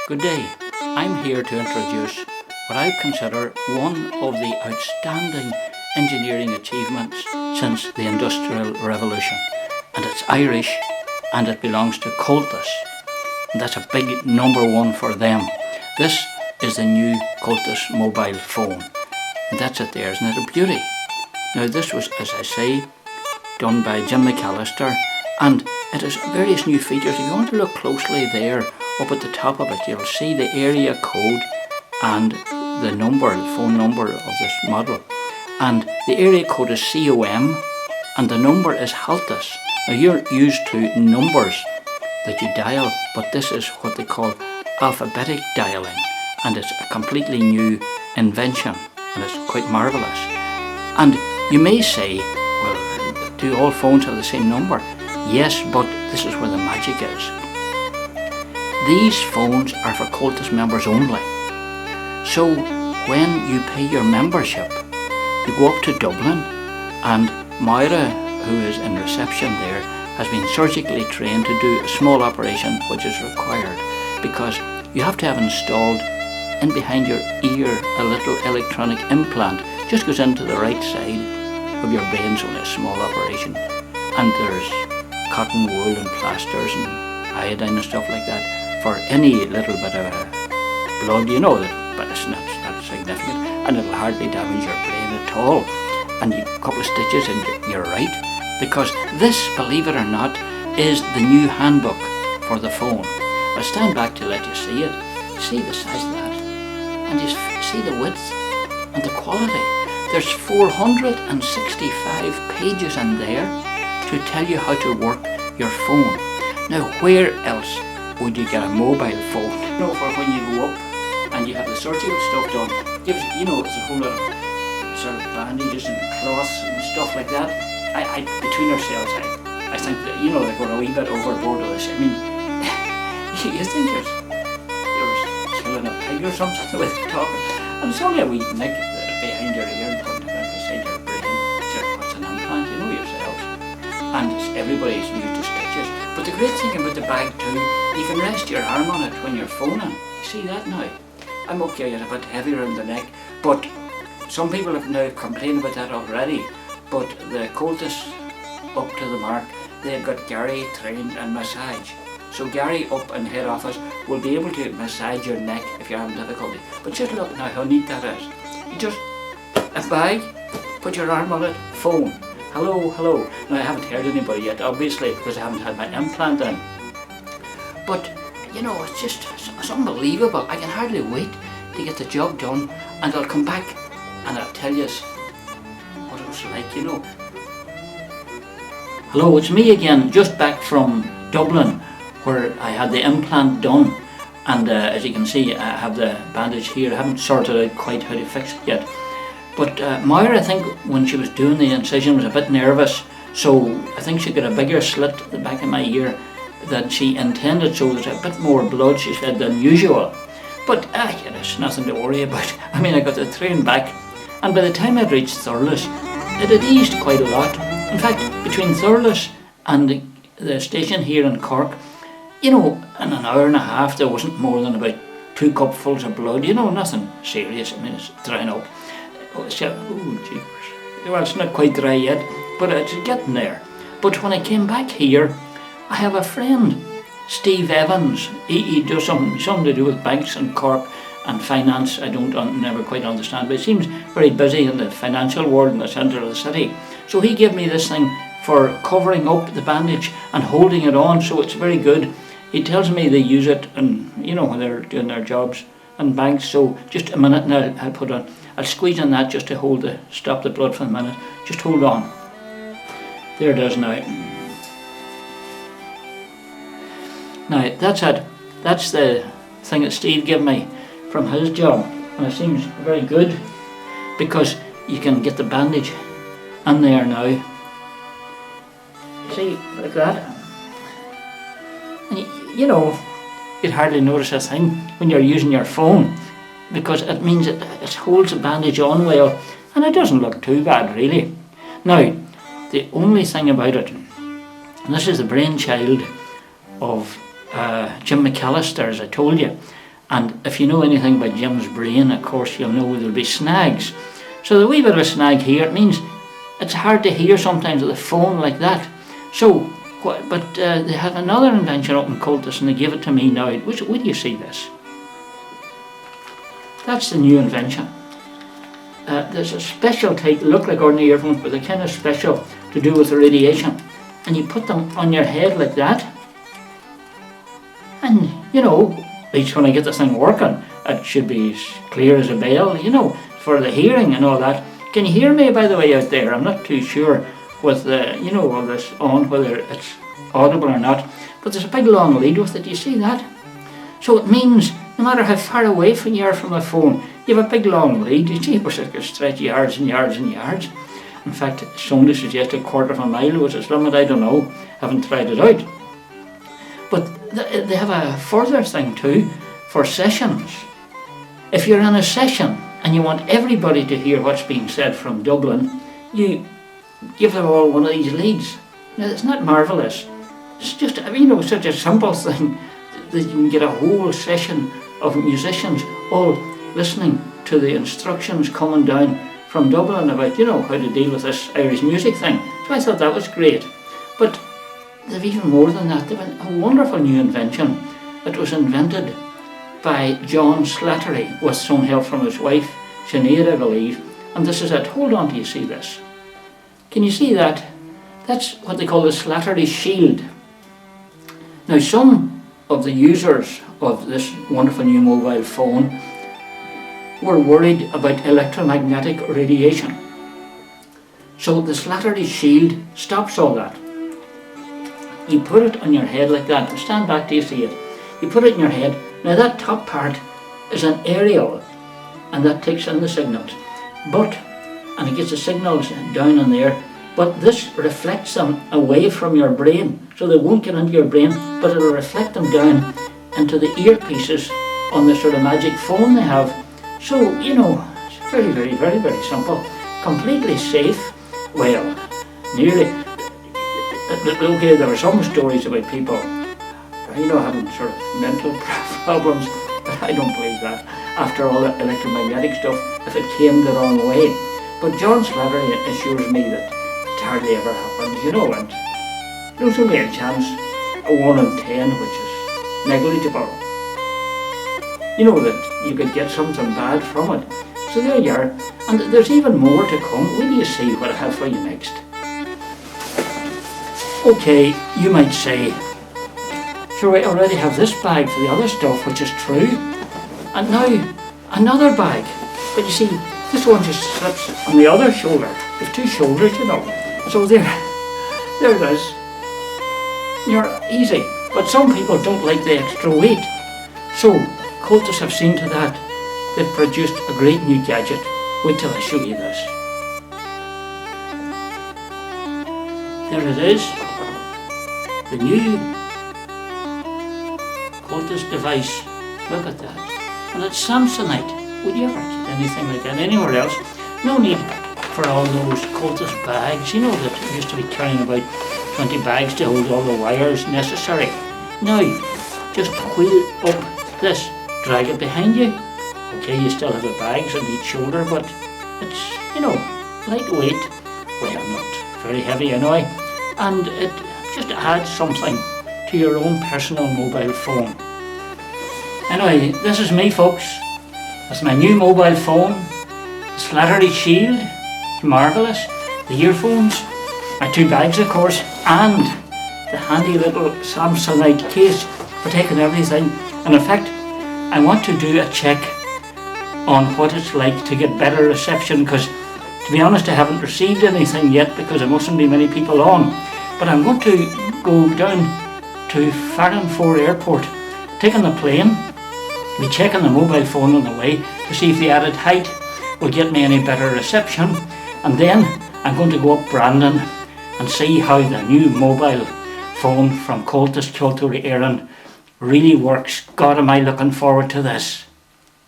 Good day. I'm here to introduce what I consider one of the outstanding engineering achievements since the Industrial Revolution. And it's Irish and it belongs to Comhaltas. And that's a big number one for them. This is the new Comhaltas mobile phone. And that's it there, isn't it a beauty? Now this was, as I say, done by Jim McAllister, and it has various new features. If you want to look closely there, up at the top of it, you'll see the area code and the phone number of this model. And the area code is COM and the number is Comhaltas. Now you're used to numbers that you dial, but this is what they call alphabetic dialing, and it's a completely new invention, and it's quite marvellous. And you may say, well, do all phones have the same number? Yes, but this is where the magic is. These phones are for Comhaltas members only. So when you pay your membership, you go up to Dublin, and Moira, who is in reception there, has been surgically trained to do a small operation which is required, because you have to have installed in behind your ear a little electronic implant. Just goes into the right side of your brain, so only a small operation. And there's cotton wool and plasters and iodine and stuff like that for any little bit of blood, but it's not significant, and it'll hardly damage your brain at all. And a couple of stitches and you're right, because this, believe it or not, is the new handbook for the phone. I'll stand back to let you see it. See the size of that, and you see the width and the quality. There's 465 pages in there to tell you how to work your phone. Now, where else would you get a mobile phone? For when you go up and you have the surgical stuff done, it's a whole lot of sort of bandages and cloths and stuff like that. I between ourselves, I think that they're going a wee bit overboard with this. I mean, you think you're killing a pig or something with talking, and it's only a wee nick behind your ear and putting it beside your brain. What's an implant? You know yourselves, and everybody's used to stitches. But the great thing about the bag too, you can rest your arm on it when you're phoning. You see that now? I'm okay, it's a bit heavier in the neck, but some people have now complained about that already. But the Comhaltas up to the mark, they've got Gary trained and massage. So Gary up in head office will be able to massage your neck if you're having difficulty. But just look now how neat that is. You just, a bag, put your arm on it, phone. Hello, hello. Now I haven't heard anybody yet, obviously, because I haven't had my implant in. But, it's unbelievable. I can hardly wait to get the job done, and I'll come back and I'll tell you what it was like, Hello, it's me again, just back from Dublin, where I had the implant done. And as you can see, I have the bandage here. I haven't sorted out quite how to fix it yet. But Moira, I think, when she was doing the incision, was a bit nervous, so I think she got a bigger slit at the back of my ear than she intended, so there's a bit more blood, she said, than usual. But it's nothing to worry about. I mean, I got the train back, and by the time I'd reached Thurles, it had eased quite a lot. In fact, between Thurles and the station here in Cork, in an hour and a half, there wasn't more than about 2 cupfuls of blood, nothing serious. I mean, it's drying up. Oh, jeepers. Well, it's not quite dry yet, but it's getting there. But when I came back here, I have a friend, Steve Evans. He does something to do with banks in Cork and finance. I never quite understand, but he seems very busy in the financial world in the centre of the city. So he gave me this thing for covering up the bandage and holding it on, so it's very good. He tells me they use it, and when they're doing their jobs in banks. So just a minute now, I'll squeeze on that just to stop the blood for a minute. Just hold on. There it is now. Now that's it. That's the thing that Steve gave me from his job, and it seems very good because you can get the bandage in there now. See, like that. And you'd hardly notice a thing when you're using your phone, because it means it holds the bandage on well, and it doesn't look too bad really. Now, the only thing about it, and this is the brainchild of Jim McAllister, as I told you, And if you know anything about Jim's brain, of course, you'll know there'll be snags. So the wee bit of a snag here, it means it's hard to hear sometimes with a phone like that. So, but they had another invention up in Comhaltas, and they gave it to me now. Where do you see this? That's the new invention. There's a special type, look like ordinary earphones, but they're kind of special to do with the radiation. And you put them on your head like that. And, you know, at least when I get this thing working, it should be as clear as a bell, you know, for the hearing and all that. Can you hear me, by the way, out there? I'm not too sure with the, you know, all this on, whether it's audible or not. But there's a big long lead with it, you see that? So it means no matter how far away from you are from a phone, you have a big long lead. You see, it could stretch yards and yards and yards. In fact, somebody suggested a quarter of a mile was its limit. I don't know, haven't tried it out. But they have a further thing too, for sessions. If you're in a session and you want everybody to hear what's being said from Dublin, you give them all one of these leads. Now, it's not marvellous. It's just, you know, such a simple thing that you can get a whole session of musicians all listening to the instructions coming down from Dublin about, you know, how to deal with this Irish music thing. So I thought that was great. But they've even more than that. They've a wonderful new invention that was invented by John Slattery with some help from his wife, Sinead, I believe. And this is it. Hold on till you see this. Can you see that? That's what they call the Slattery Shield. Now, some of the users of this wonderful new mobile phone were worried about electromagnetic radiation. So the Slattery Shield stops all that. You put it on your head like that. Now stand back till you see it. You put it in your head. Now that top part is an aerial, and that takes in the signals. And it gets the signals down in there, but this reflects them away from your brain. So they won't get into your brain, but it'll reflect them down into the earpieces on the sort of magic phone they have. So, you know, it's very, very, very, very simple. Completely safe. Well, nearly. Okay, there were some stories about people, you know, having sort of mental problems, but I don't believe that. After all that electromagnetic stuff, if it came the wrong way. But John Slattery assures me that it hardly ever happens, you know, and there's only a chance, a 1 in 10, which is negligible. You know, that you could get something bad from it. So there you are. And there's even more to come. Will you see what I have for you next? Okay, you might say, sure, I already have this bag for the other stuff, which is true. And now, another bag. But you see, this one just slips on the other shoulder. There's two shoulders, you know. So there it is. You're easy. But some people don't like the extra weight. So, Comhaltas have seen to that. They've produced a great new gadget. Wait till I show you this. There it is. The new Comhaltas device. Look at that. And it's Samsonite. Would you ever get anything like that anywhere else? No need for all those Comhaltas bags, you know, that used to be carrying about 20 bags to hold all the wires necessary. Now, just wheel up this, drag it behind you. Okay, you still have the bags on each shoulder, but it's, you know, lightweight. Well, not very heavy anyway. And it just adds something to your own personal mobile phone. Anyway, this is me, folks. That's my new mobile phone. The Slattery Shield. It's marvellous. The earphones. My two bags, of course. And the handy little Samsonite case for taking everything. And in fact, I want to do a check on what it's like to get better reception, because to be honest, I haven't received anything yet because there mustn't be many people on. But I'm going to go down to Farranfore Airport, taking the plane, be checking the mobile phone on the way to see if the added height will get me any better reception, and then I'm going to go up Brandon and see how the new mobile phone from Comhaltas Kilturi Éireann really works. God, am I looking forward to this.